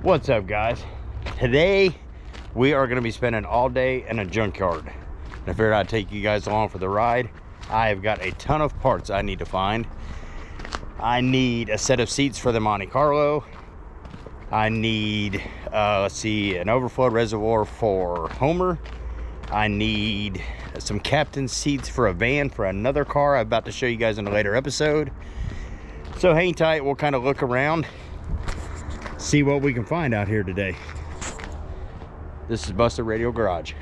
What's up, guys? Today we are going to be spending all day in a junkyard. I figured I'd take you guys along for the ride. I have got a ton of parts I need to find. I need a set of seats for the Monte Carlo. I need an overflow reservoir for Homer. I need some captain seats for a van for another car I'm about to show you guys in a later episode. So hang tight, we'll kind of look around, see what we can find out here today. This is Busted Radio Garage.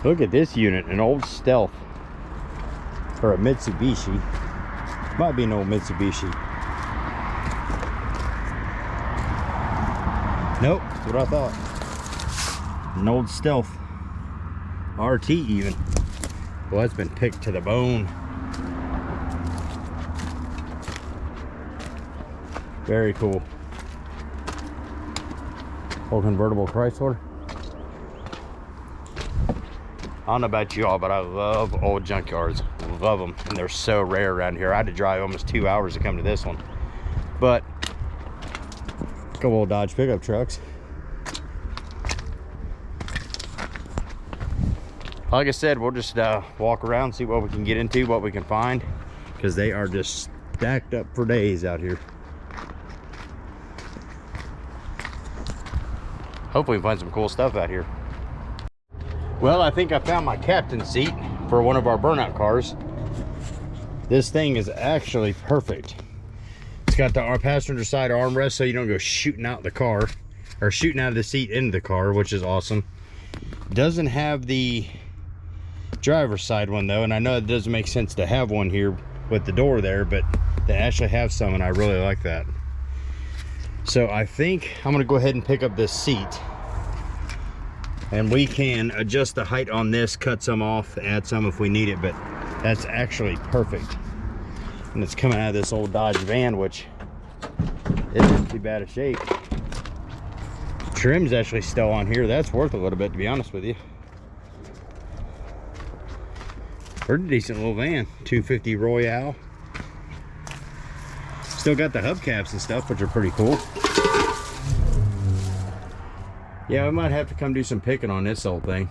Look at this unit, an old Stealth, or a Mitsubishi. Might be an old Mitsubishi. Nope, that's what I thought. An old Stealth, RT even. Well, that's been picked to the bone. Very cool. Old convertible Chrysler. I don't know about you all, but I love old junkyards. Love them, and they're so rare around here. I had to drive almost 2 hours to come to this one. But a couple old Dodge pickup trucks. Like I said, we'll just walk around, see what we can get into, what we can find, because they are just stacked up for days out here. Hopefully we find some cool stuff out here. Well, I think I found my captain seat for one of our burnout cars. This thing is actually perfect. It's got the passenger side armrest so you don't go shooting out the car, or shooting out of the seat into the car, which is awesome. Doesn't have the driver's side one though, and I know it doesn't make sense to have one here with the door there, but they actually have some, and I really like that. So I think I'm gonna go ahead and pick up this seat, and we can adjust the height on this, cut some off, add some if we need it, but that's actually perfect. And it's coming out of this old Dodge van, which isn't too bad a shape. Trim's actually still on here. That's worth a little bit, to be honest with you. Pretty decent little van, 250 Royale. Still got the hubcaps and stuff, which are pretty cool. Yeah, we might have to come do some picking on this old thing.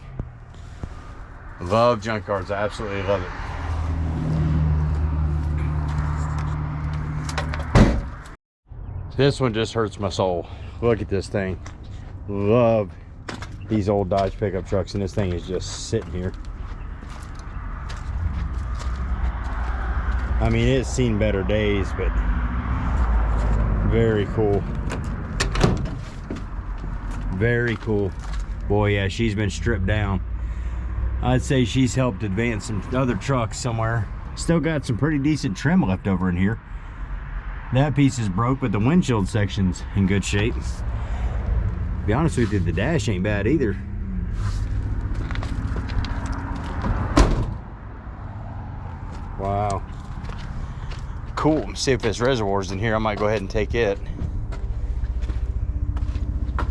Love junkyards, I absolutely love it. This one just hurts my soul. Look at this thing. Love these old Dodge pickup trucks, and this thing is just sitting here. I mean, it's seen better days, but very cool. Very cool. Boy, yeah, she's been stripped down. I'd say she's helped advance some other trucks somewhere. Still got some pretty decent trim left over in here. That piece is broke, but the windshield section's in good shape. To be honest with you, the dash ain't bad either. Wow. Cool. See if this reservoir's in here. I might go ahead and take it. I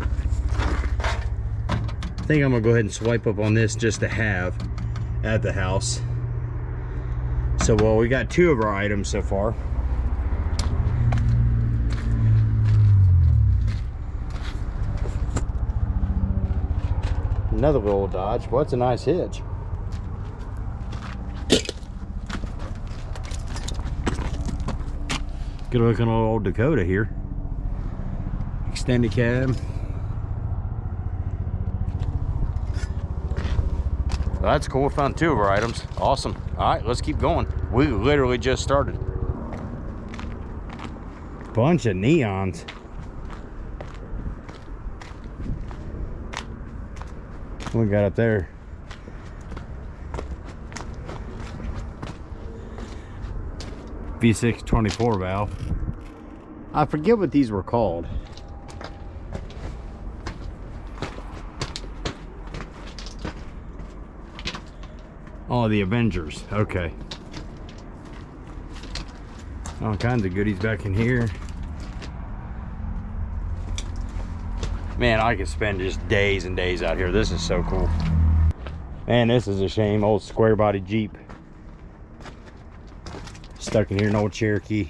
think I'm gonna go ahead and swipe up on this just to have at the house. So, well, we got two of our items so far. Another little Dodge. Well, it's a nice hitch. Good looking old Dakota here. Extended cab. Well, that's cool. We found two of our items. Awesome. All right, let's keep going. We literally just started. Bunch of neons. What we got up there? V6 24 valve. I forget what these were called. Oh, the Avengers. Okay. All kinds of goodies back in here. Man, I could spend just days and days out here. This is so cool. Man, this is a shame. Old square body Jeep. Stuck in here, an old Cherokee.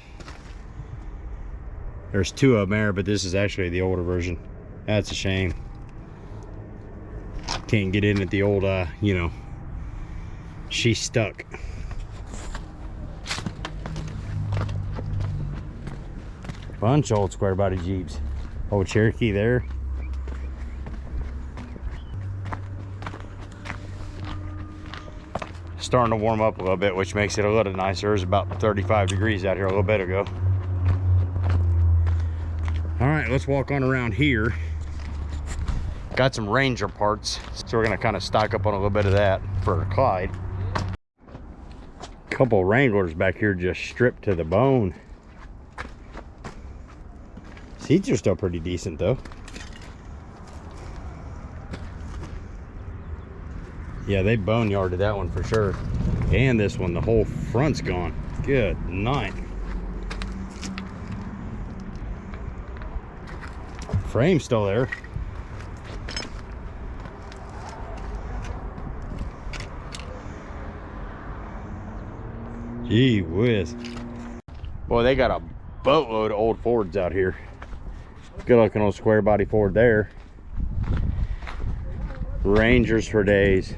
There's two of them there, but this is actually the older version. That's a shame. Can't get in at the old, you know, she's stuck. Bunch of old square body Jeeps. Old Cherokee there. Starting to warm up a little bit, which makes it a little nicer. It was about 35 degrees out here a little bit ago. All right, let's walk on around here. Got some Ranger parts, so we're gonna kind of stock up on a little bit of that for Clyde. Couple Wranglers back here just stripped to the bone. Seats are still pretty decent though. Yeah, they boneyarded that one for sure. And this one, the whole front's gone. Good night. Frame's still there. Gee whiz. Boy, they got a boatload of old Fords out here. Good looking old square body Ford there. Rangers for days.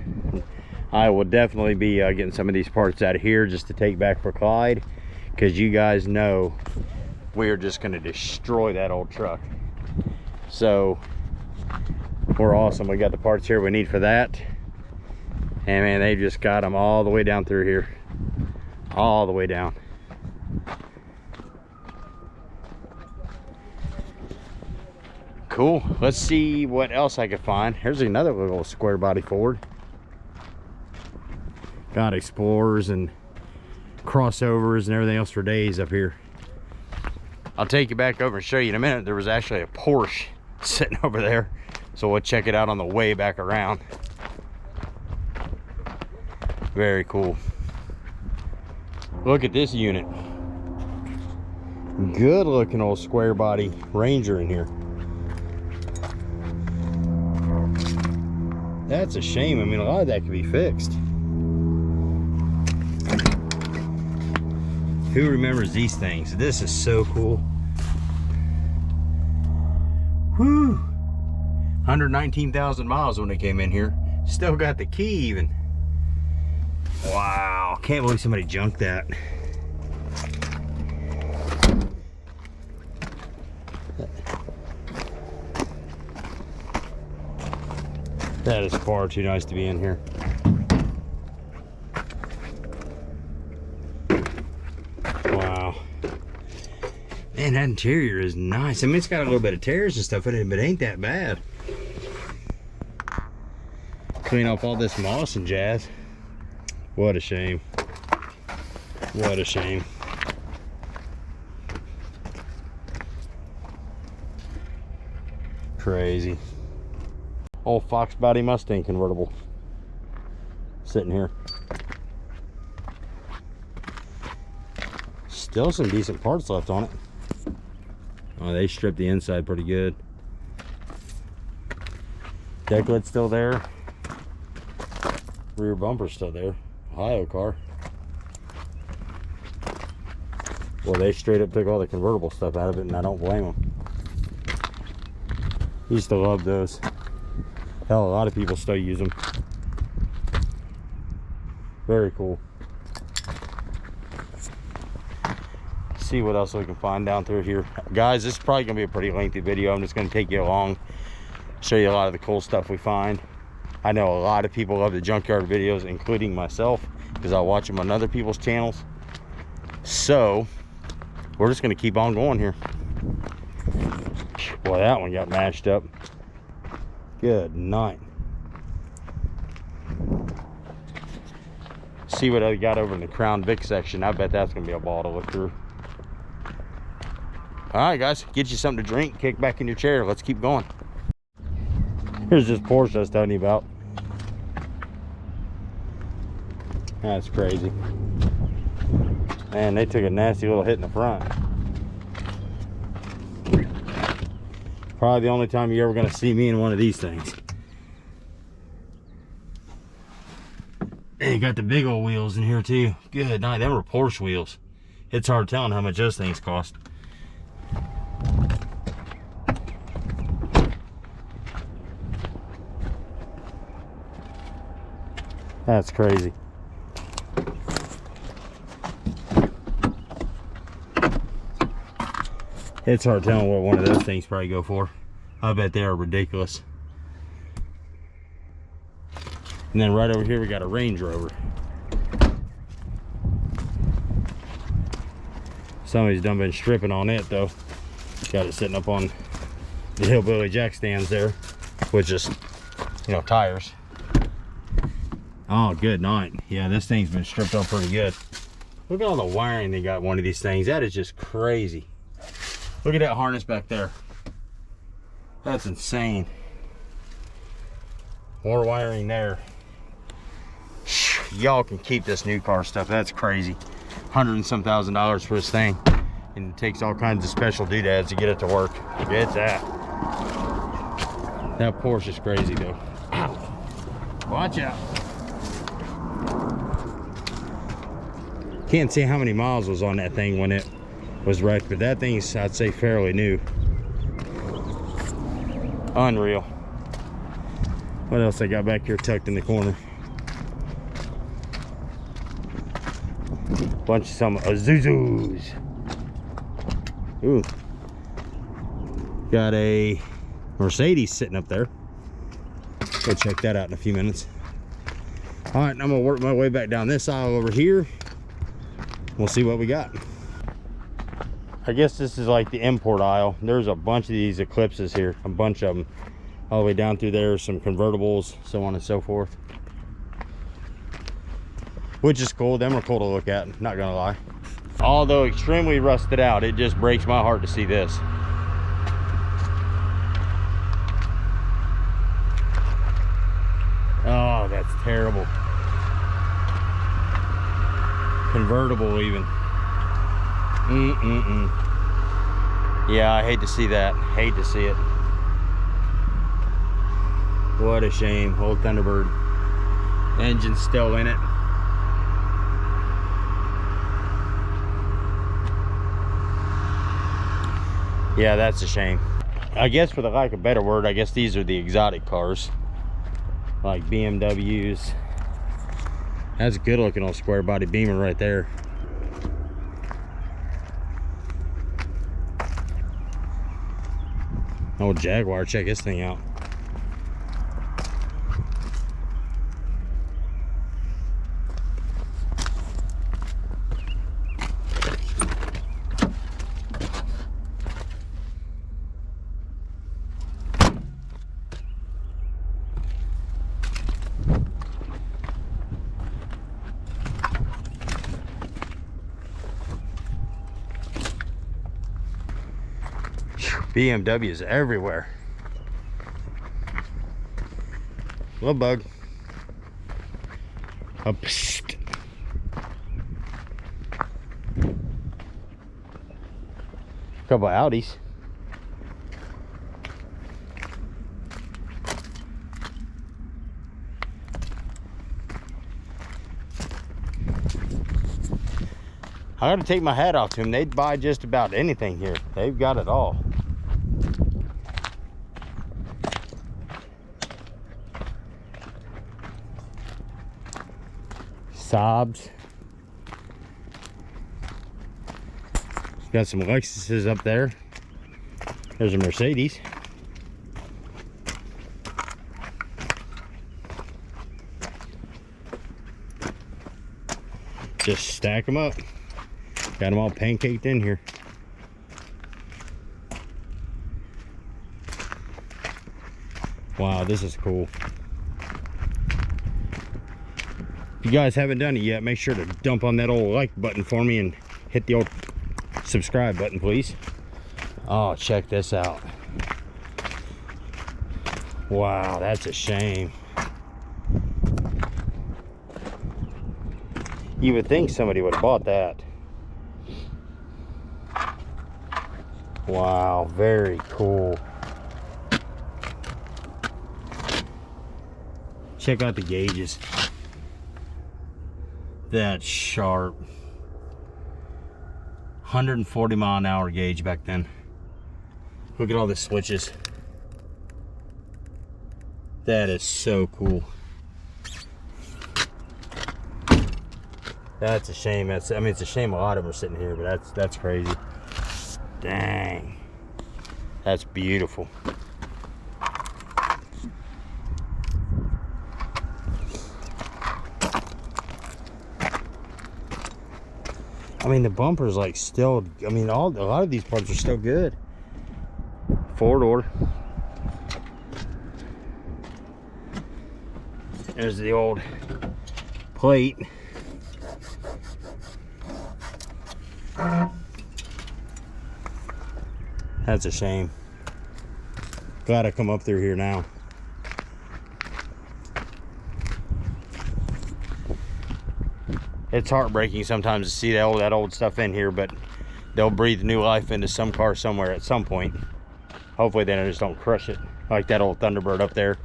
I will definitely be getting some of these parts out of here just to take back for Clyde, because you guys know we are just going to destroy that old truck. So we're awesome. We got the parts here we need for that, and man, they just got them all the way down through here, all the way down. Cool. Let's see what else I can find. Here's another little square body Ford. Got Explorers and crossovers and everything else for days up here. I'll take you back over and show you in a minute. There was actually a Porsche sitting over there, so we'll check it out on the way back around. Very cool. Look at this unit. Good looking old square body Ranger in here. That's a shame. I mean, a lot of that could be fixed. Who remembers these things? This is so cool. Whew. 119,000 miles when it came in here. Still got the key even. Wow, can't believe somebody junked that. That is far too nice to be in here. Wow. Man, that interior is nice. I mean, it's got a little bit of tears and stuff in it, but it ain't that bad. Clean off all this moss and jazz. What a shame. What a shame. Crazy. Old Fox body Mustang convertible sitting here. Still some decent parts left on it. Oh, they stripped the inside pretty good. Deck lid's still there. Rear bumper's still there. Ohio car. Well, they straight up took all the convertible stuff out of it, and I don't blame them. Used to love those. Hell, a lot of people still use them. Very cool. See what else we can find down through here. Guys, this is probably going to be a pretty lengthy video. I'm just going to take you along, show you a lot of the cool stuff we find. I know a lot of people love the junkyard videos, including myself, because I watch them on other people's channels. So, we're just going to keep on going here. Boy, that one got mashed up. Good night. See what I got over in the Crown Vic section. I bet that's gonna be a ball to look through. All right, guys, get you something to drink, kick back in your chair. Let's keep going. Here's this Porsche I was telling you about. That's crazy. Man, they took a nasty little hit in the front. Probably the only time you're ever gonna see me in one of these things. Hey, you got the big old wheels in here too. Good night, them are Porsche wheels. It's hard telling how much those things cost. That's crazy. It's hard telling what one of those things probably go for. I bet they are ridiculous. And then right over here we got a Range Rover. Somebody's done been stripping on it though. Got it sitting up on the hillbilly jack stands there, which is, you know, tires. Oh, good night. Yeah, this thing's been stripped up pretty good. Look at all the wiring they got one of these things. That is just crazy. Look at that harness back there. That's insane. More wiring there. Y'all can keep this new car stuff. That's crazy. $100 and some thousand for this thing. And it takes all kinds of special doodads to get it to work. Get that. That Porsche is crazy though. Ow. Watch out. Can't see how many miles was on that thing when it was wrecked, but that thing's, I'd say, fairly new. Unreal. What else I got back here tucked in the corner? Bunch of some Isuzus. Ooh. Got a Mercedes sitting up there. Go check that out in a few minutes. All right, I'm gonna work my way back down this aisle over here. We'll see what we got. I guess this is like the import aisle. There's a bunch of these Eclipses here, a bunch of them. All the way down through there, some convertibles, so on and so forth. Which is cool, them are cool to look at, not gonna lie. Although extremely rusted out, it just breaks my heart to see this. Oh, that's terrible. Convertible even. Yeah, I hate to see that. Hate to see it. What a shame. Old Thunderbird. Engine's still in it. Yeah, that's a shame. I guess for the lack of a better word, I guess these are the exotic cars. Like BMWs. That's a good looking old square body Beamer right there. Old Jaguar, check this thing out. BMWs everywhere. Little bug. Oh, psst. Couple of Audis. I gotta take my hat off to them. They'd buy just about anything here. They've got it all. Saabs. Got some Lexuses up there. There's a Mercedes. Just stack them up. Got them all pancaked in here. Wow, this is cool. If you guys haven't done it yet, make sure to dump on that old like button for me and hit the old subscribe button, please. Oh, check this out. Wow, that's a shame. You would think somebody would have bought that. Wow, very cool. Check out the gauges. That's sharp. 140 mile an hour gauge back then. Look at all the switches. That is so cool. That's a shame. I mean, it's a shame a lot of them are sitting here, but that's crazy. Dang. That's beautiful. I mean, the bumper's like still, I mean, a lot of these parts are still good. 4-door. There's the old plate. That's a shame. Glad I come up through here now. It's heartbreaking sometimes to see that old stuff in here, but they'll breathe new life into some car somewhere at some point. Hopefully they just don't crush it like that old Thunderbird up there.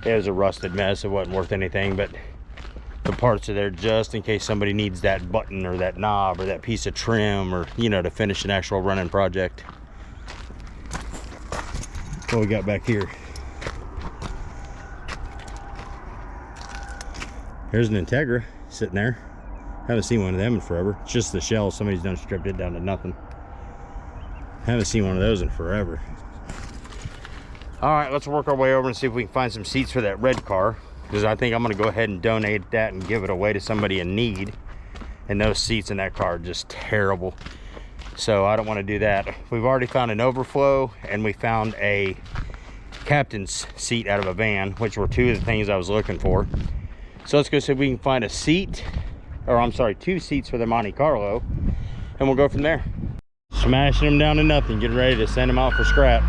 It was a rusted mess. It wasn't worth anything, but the parts are there just in case somebody needs that button or that knob or that piece of trim, or, you know, to finish an actual running project. What we got back here? Here's an Integra sitting there. Haven't seen one of them in forever. It's just the shell. Somebody's done stripped it down to nothing. Haven't seen one of those in forever. All right, let's work our way over and see if we can find some seats for that red car, because I think I'm going to go ahead and donate that and give it away to somebody in need. And those seats in that car are just terrible, so I don't want to do that. We've already found an overflow, and we found a captain's seat out of a van, which were two of the things I was looking for. So let's go see if we can find a seat, or I'm sorry, 2 seats for the Monte Carlo, and we'll go from there. Smashing them down to nothing, getting ready to send them out for scrap.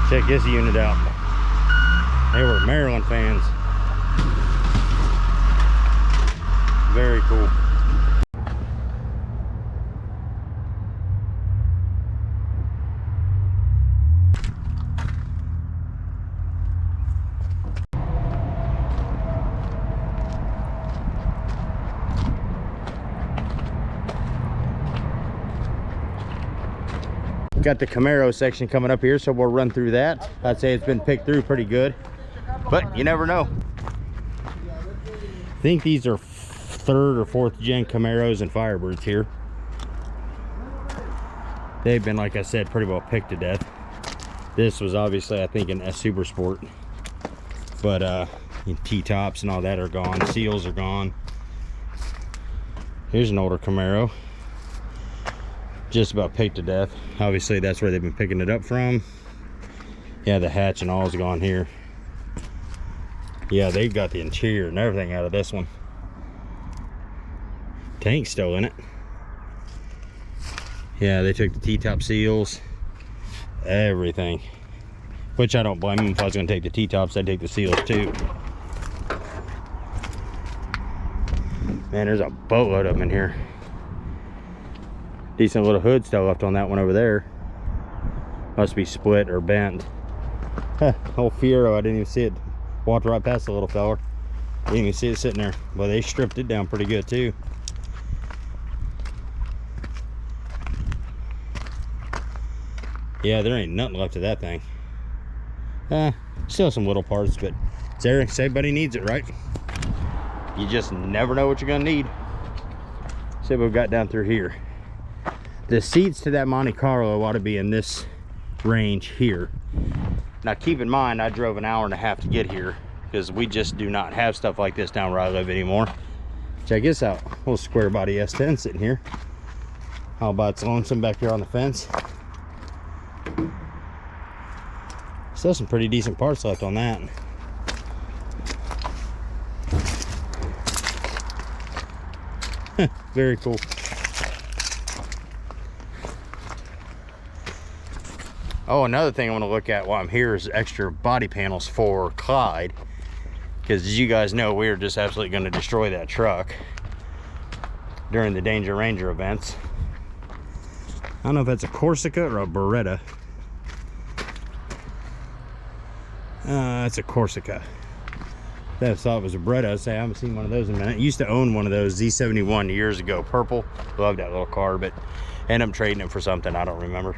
Check this unit out. They were Maryland fans. Very cool. Got the Camaro section coming up here, so we'll run through that. I'd say it's been picked through pretty good, but you never know. I think these are 3rd or 4th gen Camaros and Firebirds here. They've been, like I said, pretty well picked to death. This was obviously, I think, an Super Sport, but T-tops and all that are gone. Seals are gone. Here's an older Camaro, just about picked to death. Obviously that's where they've been picking it up from. Yeah, the hatch and all is gone here. Yeah, they got the interior and everything out of this one. Tank's still in it. Yeah, they took the T-top seals, everything, which I don't blame them. If I was going to take the T-tops, I'd take the seals too. Man, there's a boatload of them in here. Decent little hood still left on that one over there. Must be split or bent. Old Fiero, I didn't even see it. Walked right past the little fella. Didn't even see it sitting there. But they stripped it down pretty good too. Yeah, there ain't nothing left of that thing. Still some little parts, but it's there in case everybody needs it, right? You just never know what you're gonna need. See what we've got down through here. The seats to that Monte Carlo ought to be in this range here. Now keep in mind, I drove an hour and a half to get here because we just do not have stuff like this down where I live anymore. Check this out, little square body S10 sitting here. How about it's lonesome back here on the fence. Still some pretty decent parts left on that. Very cool. Oh, another thing I want to look at while I'm here is extra body panels for Clyde, because as you guys know, we are just absolutely going to destroy that truck during the Danger Ranger events. I don't know if that's a Corsica or a Beretta. It's a Corsica. I thought it was a Beretta. I haven't seen one of those in a minute. I used to own one of those Z71 years ago, purple. Loved that little car, but ended up trading it for something I don't remember.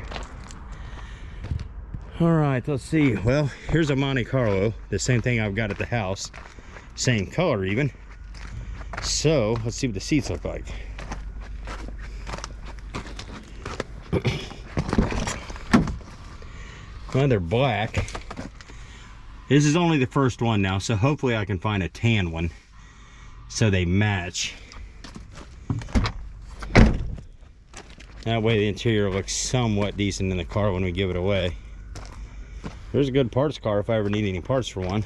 All right, let's see. Well, here's a Monte Carlo, the same thing I've got at the house, same color even. So let's see what the seats look like. Well, they're black. This is only the first one now, so hopefully I can find a tan one so they match. That way the interior looks somewhat decent in the car when we give it away. There's a good parts car if I ever need any parts for one.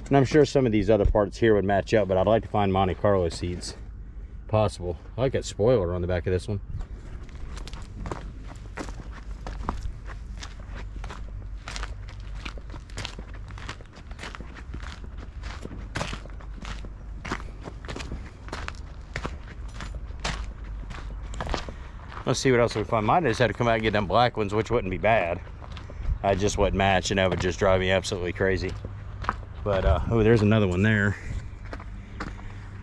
And I'm sure some of these other parts here would match up, but I'd like to find Monte Carlo seats. Possible. I like that spoiler on the back of this one. Let's see what else we find. Might have just had to come out and get them black ones, which wouldn't be bad. I just wouldn't match, and that would just drive me absolutely crazy. But oh, there's another one there.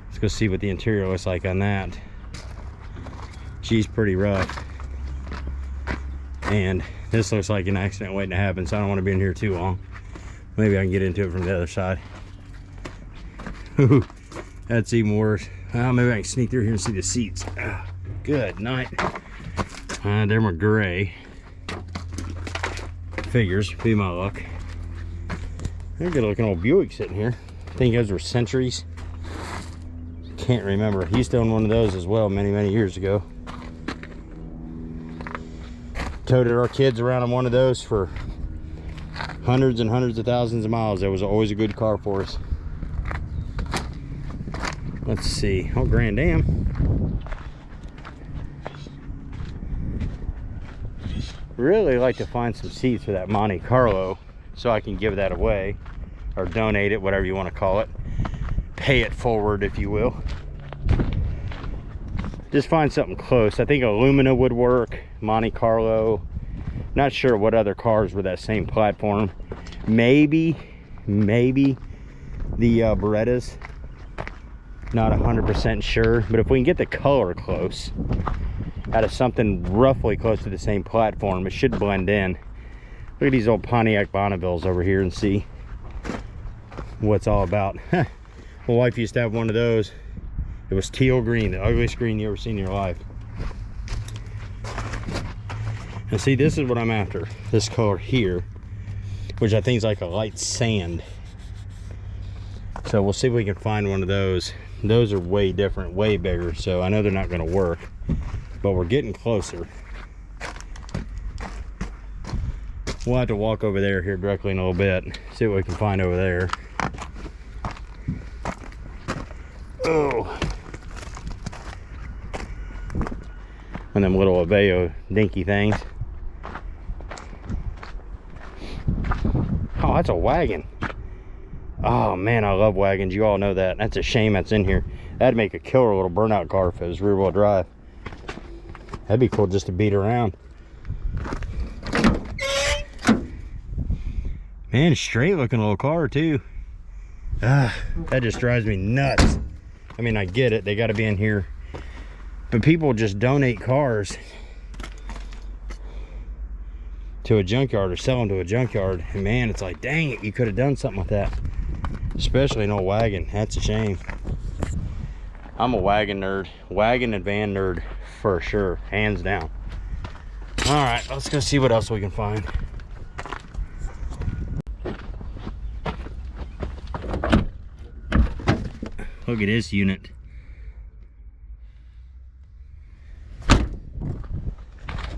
Let's go see what the interior looks like on that. She's pretty rough, and this looks like an accident waiting to happen, so I don't want to be in here too long. Maybe I can get into it from the other side. Ooh, that's even worse. Maybe I can sneak through here and see the seats. Good night. They're my gray. Figures, be my luck. They're a good looking old Buick sitting here. I think those were Centuries. Can't remember. I used to own one of those as well many years ago. Toted our kids around on one of those for hundreds and hundreds of thousands of miles. That was always a good car for us. Let's see. Oh, Grand Dam. Really like to find some seats for that Monte Carlo so I can give that away or donate it, whatever you want to call it. Pay it forward, if you will. Just find something close. I think Illumina would work. Monte Carlo. Not sure what other cars were that same platform. Maybe the Berettas. Not 100% sure, but if we can get the color close out of something roughly close to the same platform, it should blend in. Look at these old Pontiac Bonnevilles over here and see what's all about. My wife used to have one of those. It was teal green, the ugliest green you ever seen in your life. And see, this is what I'm after, this color here, which I think is like a light sand. So we'll see if we can find one of those. Those are way different, way bigger, so I know they're not going to work, but we're getting closer. We'll have to walk over there here directly in a little bit, see what we can find over there. Oh, one of them little Aveo dinky things. Oh, that's a wagon. Oh man, I love wagons. You all know that. That's a shame that's in here. That'd make a killer little burnout car if it was rear wheel drive. That'd be cool just to beat around. Man, straight looking little car too. That just drives me nuts. I mean, I get it, they got to be in here, but people just donate cars to a junkyard or sell them to a junkyard, and man, it's like, dang it, you could have done something with that. Especially an old wagon. That's a shame. I'm a wagon nerd, wagon and van nerd for sure, hands down. All right, let's go see what else we can find. Look at this unit.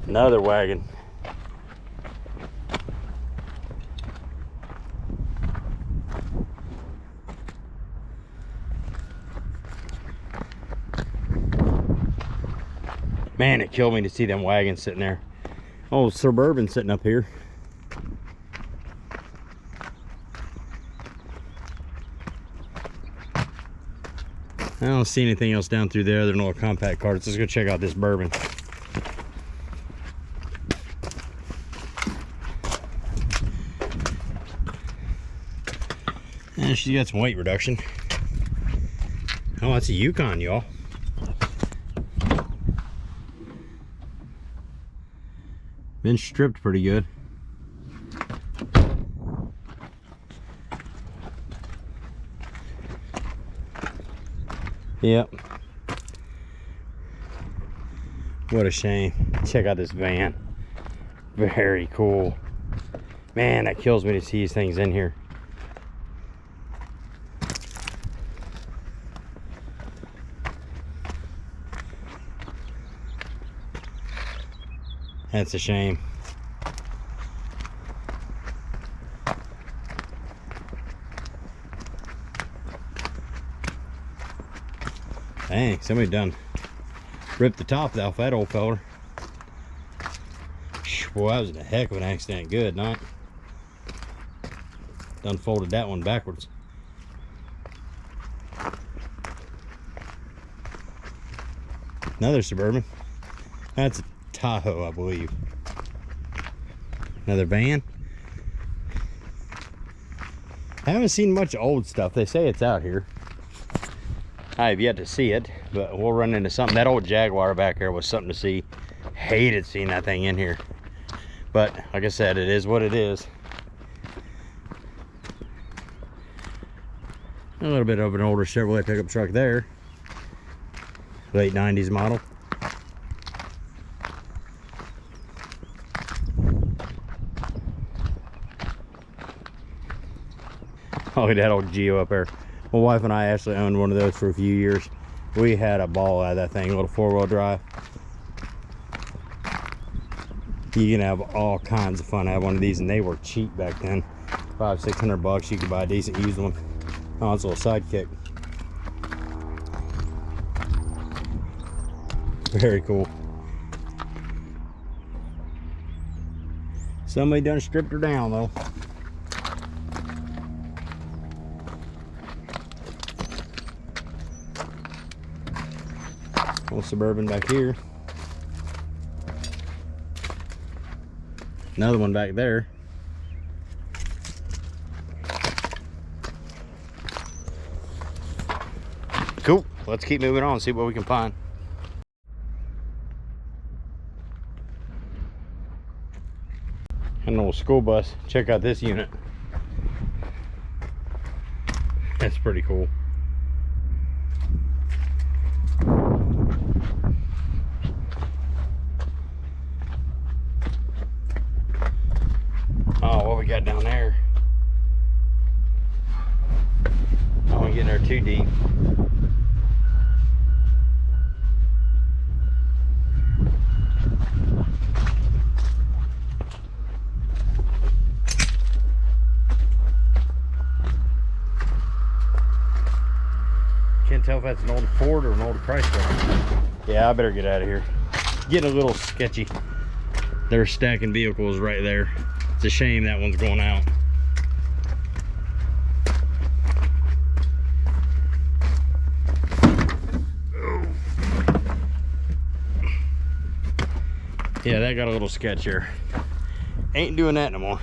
Another wagon. Man, it killed me to see them wagons sitting there. Oh, Suburban sitting up here. I don't see anything else down through there other than all compact cars. Let's go check out this Bourbon. And she's got some weight reduction. Oh, that's a Yukon, y'all. Been stripped pretty good. Yep. What a shame. Check out this van. Very cool. Man, that kills me to see these things in here. That's a shame. Dang, somebody done ripped the top off that old feller. Boy, that was a heck of an accident. Good night. Done folded that one backwards. Another Suburban. That's a Tahoe, I believe. Another van. I haven't seen much old stuff. They say it's out here. I have yet to see it, but we'll run into something. That old Jaguar back there was something to see. Hated seeing that thing in here. But like I said, it is what it is. A little bit of an older Chevrolet pickup truck there. Late 90s model. Oh, look at that old Geo up there. My wife and I actually owned one of those for a few years. We had a ball out of that thing, a little 4-wheel drive. You can have all kinds of fun. I had one of these and they were cheap back then. $500-600 you could buy a decent used one. Oh, it's a little sidekick. Very cool. Somebody done stripped her down though. Little Suburban back here. Another one back there. Cool. Let's keep moving on and see what we can find. An old school bus. Check out this unit. That's pretty cool. Oh, what we got down there? I don't want to get in there too deep. Can't tell if that's an old Ford or an old Chrysler. Yeah, I better get out of here. Getting a little sketchy. They're stacking vehicles right there. It's a shame that one's going out. Yeah, that got a little sketchier. Ain't doing that no more.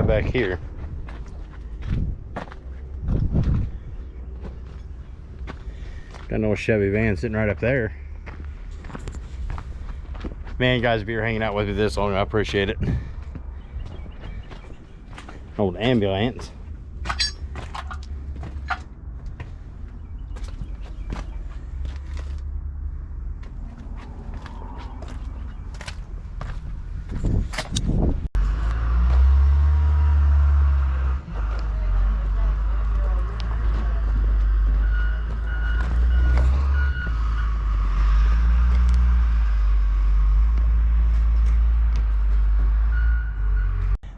Back here. Got an old Chevy van sitting right up there. Man, guys, if you're hanging out with me this long, I appreciate it. Old ambulance.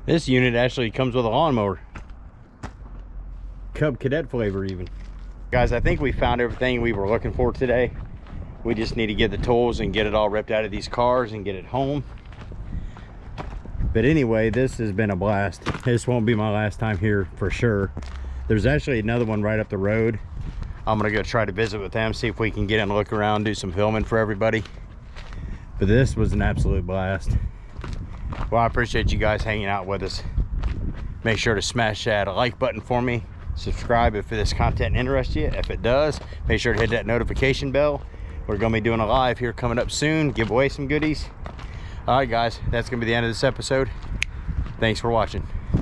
This unit actually comes with a lawnmower. Cub Cadet flavor even. Guys, I think we found everything we were looking for today. We just need to get the tools and get it all ripped out of these cars and get it home. But anyway, this has been a blast. This won't be my last time here for sure. There's actually another one right up the road. I'm gonna go try to visit with them, see if we can get in, look around, do some filming for everybody. But this was an absolute blast. Well, I appreciate you guys hanging out with us. Make sure to smash that like button for me. Subscribe if this content interests you. If it does, make sure to hit that notification bell. We're gonna be doing a live here coming up soon, give away some goodies. All right guys, that's gonna be the end of this episode. Thanks for watching.